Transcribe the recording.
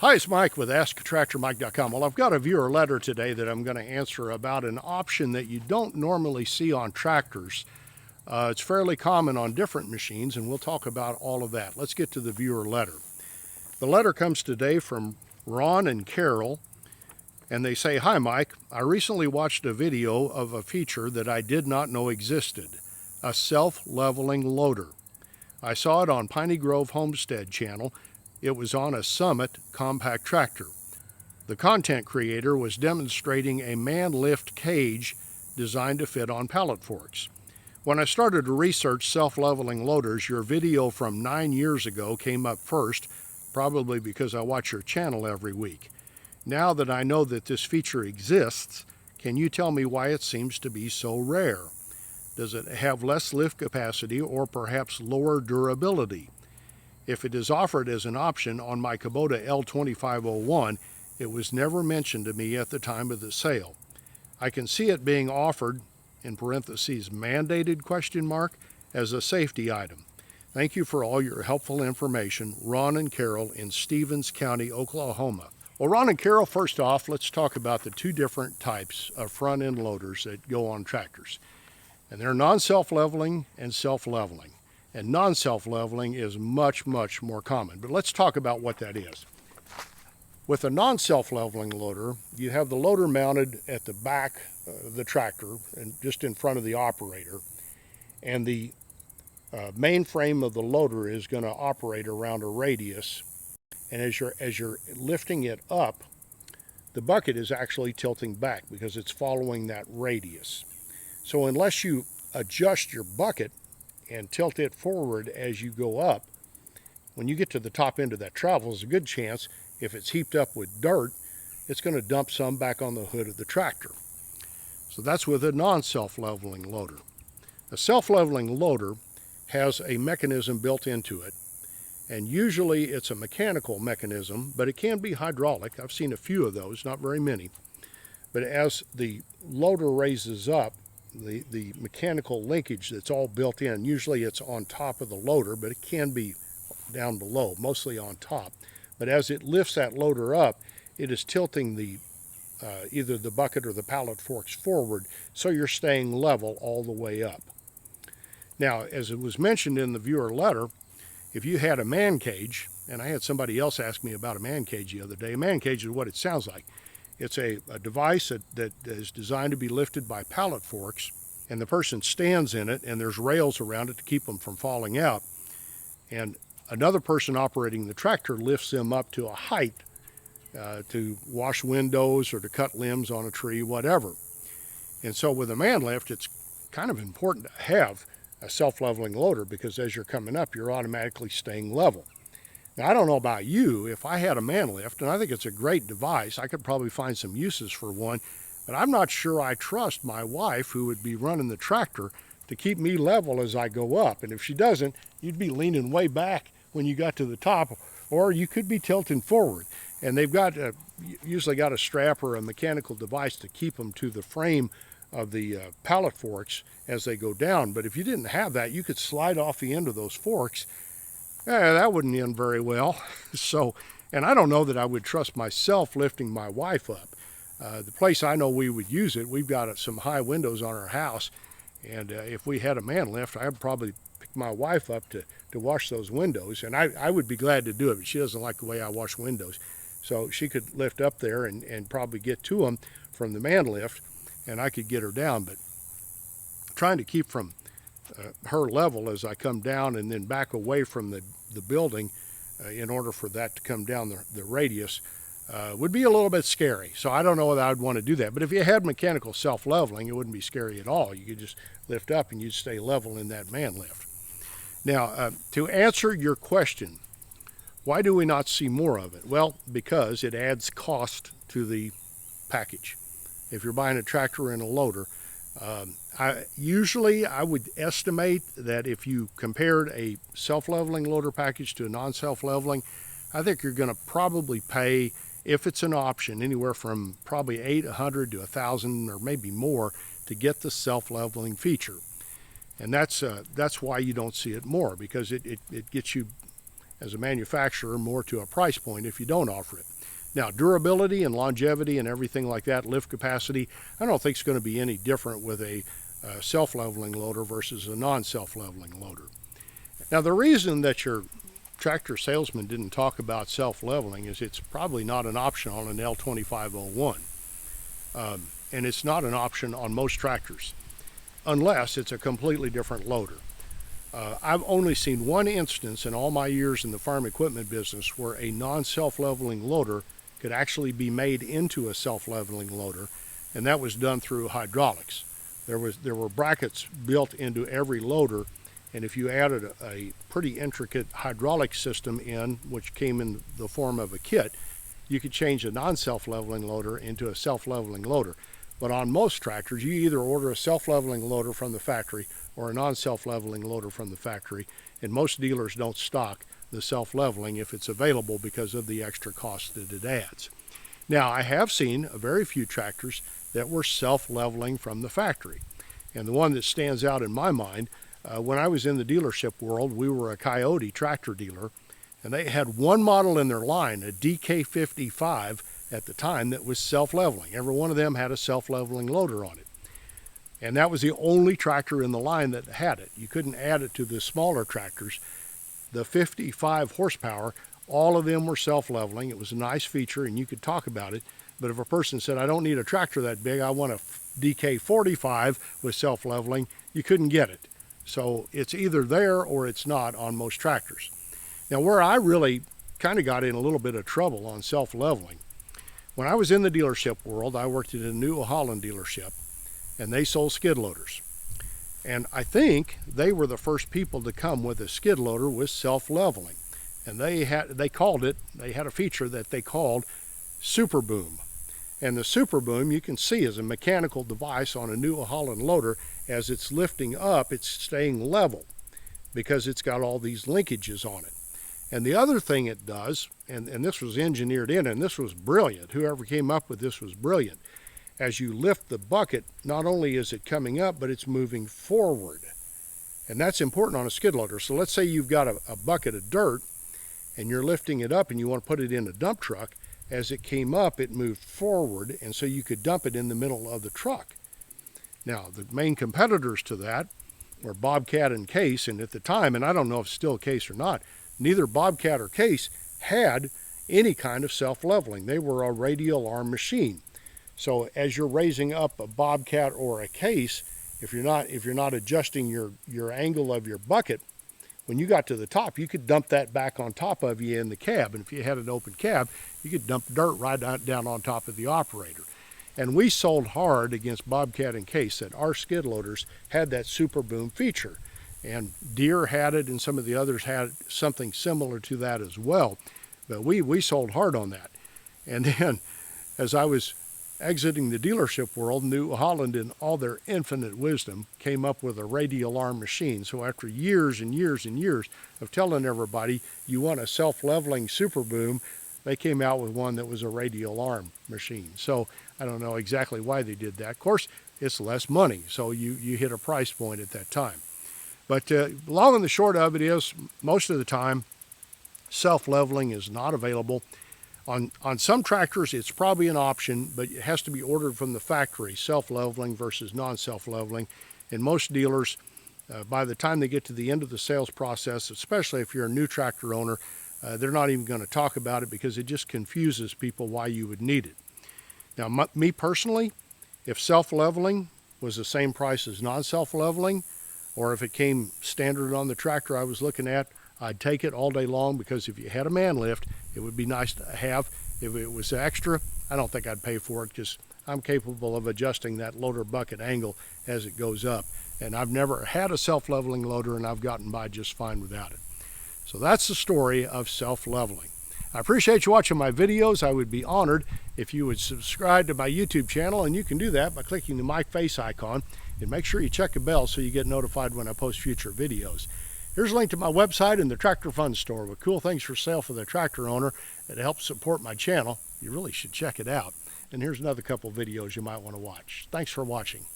Hi, it's Mike with AskTractorMike.com. Well, I've got a viewer letter today that I'm going to answer about an option that you don't normally see on tractors. It's fairly common on different machines, and we'll talk about all of that. Let's get to the viewer letter. The letter comes today from Ron and Carol, and they say, "Hi, Mike. I recently watched a video of a feature that I did not know existed, a self-leveling loader. I saw it on Piney Grove Homestead channel. It was on a Summit compact tractor. The content creator was demonstrating a man-lift cage designed to fit on pallet forks. When I started to research self-leveling loaders, your video from 9 years ago came up first, probably because I watch your channel every week. Now that I know that this feature exists, can you tell me why it seems to be so rare? Does it have less lift capacity or perhaps lower durability? If it is offered as an option on my Kubota L2501, it was never mentioned to me at the time of the sale. I can see it being offered, in parentheses, mandated, as a safety item. Thank you for all your helpful information. Ron and Carol in Stevens County, Oklahoma." Well, Ron and Carol, first off, let's talk about the two different types of front-end loaders that go on tractors. And they're non-self-leveling and self-leveling. And non-self-leveling is much, much more common. But let's talk about what that is. With a non-self-leveling loader, you have the loader mounted at the back of the tractor and just in front of the operator. And the main frame of the loader is going to operate around a radius. And as you're lifting it up, the bucket is actually tilting back because it's following that radius. So unless you adjust your bucket and tilt it forward as you go up, when you get to the top end of that travel, there's a good chance, if it's heaped up with dirt, it's going to dump some back on the hood of the tractor. So that's with a non-self-leveling loader. A self-leveling loader has a mechanism built into it, and usually it's a mechanical mechanism, but it can be hydraulic. I've seen a few of those, not very many. But as the loader raises up, the mechanical linkage that's all built in, usually it's on top of the loader, but it can be down below, mostly on top. But as it lifts that loader up, it is tilting the either the bucket or the pallet forks forward, so you're staying level all the way up. Now, as it was mentioned in the viewer letter, if you had a man cage, and I had somebody else ask me about a man cage the other day, a man cage is what it sounds like. It's a device that is designed to be lifted by pallet forks, and the person stands in it, and there's rails around it to keep them from falling out. And another person operating the tractor lifts them up to a height to wash windows or to cut limbs on a tree, whatever. And so with a man lift, it's kind of important to have a self-leveling loader because as you're coming up, you're automatically staying level. Now, I don't know about you, if I had a man lift, and I think it's a great device, I could probably find some uses for one, but I'm not sure I trust my wife, who would be running the tractor, to keep me level as I go up. And if she doesn't, you'd be leaning way back when you got to the top, or you could be tilting forward. And they've got usually got a strap or a mechanical device to keep them to the frame of the pallet forks as they go down. But if you didn't have that, you could slide off the end of those forks. That wouldn't end very well. So, and I don't know that I would trust myself lifting my wife up. The place I know we would use it, we've got some high windows on our house, and if we had a man lift, I'd probably pick my wife up to wash those windows, and I would be glad to do it, but she doesn't like the way I wash windows. So she could lift up there and probably get to them from the man lift, and I could get her down, but trying to keep from her level as I come down and then back away from the building in order for that to come down the radius would be a little bit scary. So I don't know whether I'd want to do that. But if you had mechanical self-leveling, it wouldn't be scary at all. You could just lift up and you'd stay level in that man lift. Now, to answer your question, why do we not see more of it? Well, because it adds cost to the package. If you're buying a tractor and a loader, usually I would estimate that if you compared a self-leveling loader package to a non-self-leveling, I think you're going to probably pay, if it's an option, anywhere from probably $800 to $1,000 or maybe more to get the self-leveling feature. And that's why you don't see it more, because it gets you as a manufacturer more to a price point if you don't offer it. Now, durability and longevity and everything like that, lift capacity, I don't think it's going to be any different with a self-leveling loader versus a non-self-leveling loader. Now, the reason that your tractor salesman didn't talk about self-leveling is it's probably not an option on an L2501. And it's not an option on most tractors, unless it's a completely different loader. I've only seen one instance in all my years in the farm equipment business where a non-self-leveling loader could actually be made into a self-leveling loader, and that was done through hydraulics. There were brackets built into every loader, and if you added a pretty intricate hydraulic system in, which came in the form of a kit, you could change a non-self-leveling loader into a self-leveling loader. But on most tractors, you either order a self-leveling loader from the factory or a non-self-leveling loader from the factory, and most dealers don't stock the self-leveling if it's available because of the extra cost that it adds. Now, I have seen a very few tractors that were self-leveling from the factory, and the one that stands out in my mind, when I was in the dealership world, we were a Coyote tractor dealer, and they had one model in their line, a DK55 at the time, that was self-leveling. Every one of them had a self-leveling loader on it. And that was the only tractor in the line that had it. You couldn't add it to the smaller tractors. The 55 horsepower, all of them were self-leveling. It was a nice feature and you could talk about it. But if a person said, I don't need a tractor that big, I want a DK45 with self-leveling, you couldn't get it. So it's either there or it's not on most tractors. Now, where I really kind of got in a little bit of trouble on self-leveling, when I was in the dealership world, I worked at a New Holland dealership, and they sold skid loaders. And I think they were the first people to come with a skid loader with self-leveling. And they had a feature that they called Super Boom. And the Super Boom, you can see, is a mechanical device on a New Holland loader. As it's lifting up, it's staying level because it's got all these linkages on it. And the other thing it does, and this was engineered in, and this was brilliant, whoever came up with this was brilliant. As you lift the bucket, not only is it coming up, but it's moving forward. And that's important on a skid loader. So let's say you've got a bucket of dirt, and you're lifting it up and you want to put it in a dump truck. As it came up, it moved forward, and so you could dump it in the middle of the truck. Now, the main competitors to that were Bobcat and Case, and at the time, and I don't know if it's still Case or not, neither Bobcat or Case had any kind of self-leveling. They were a radial arm machine. So as you're raising up a Bobcat or a Case, if you're not adjusting your angle of your bucket, when you got to the top, you could dump that back on top of you in the cab. And if you had an open cab, you could dump dirt right down on top of the operator. And we sold hard against Bobcat and Case that our skid loaders had that Super Boom feature. And Deere had it, and some of the others had something similar to that as well. But we sold hard on that. And then, as I was exiting the dealership world, New Holland, in all their infinite wisdom, came up with a radial arm machine. So after years and years and years of telling everybody you want a self-leveling Super Boom, they came out with one that was a radial arm machine. So I don't know exactly why they did that. Of course, it's less money, so you hit a price point at that time. But long and the short of it is, most of the time, self-leveling is not available. On some tractors, it's probably an option, but it has to be ordered from the factory, self-leveling versus non-self-leveling. And most dealers, by the time they get to the end of the sales process, especially if you're a new tractor owner, they're not even going to talk about it because it just confuses people why you would need it. Now, me personally, if self-leveling was the same price as non-self-leveling, or if it came standard on the tractor I was looking at, I'd take it all day long, because if you had a man lift, it would be nice to have. If it was extra, I don't think I'd pay for it, because I'm capable of adjusting that loader bucket angle as it goes up. And I've never had a self-leveling loader, and I've gotten by just fine without it. So that's the story of self-leveling. I appreciate you watching my videos. I would be honored if you would subscribe to my YouTube channel, and you can do that by clicking the My Face icon, and make sure you check the bell so you get notified when I post future videos. Here's a link to my website and the Tractor Fun Store with cool things for sale for the tractor owner that helps support my channel. You really should check it out. And here's another couple videos you might want to watch. Thanks for watching.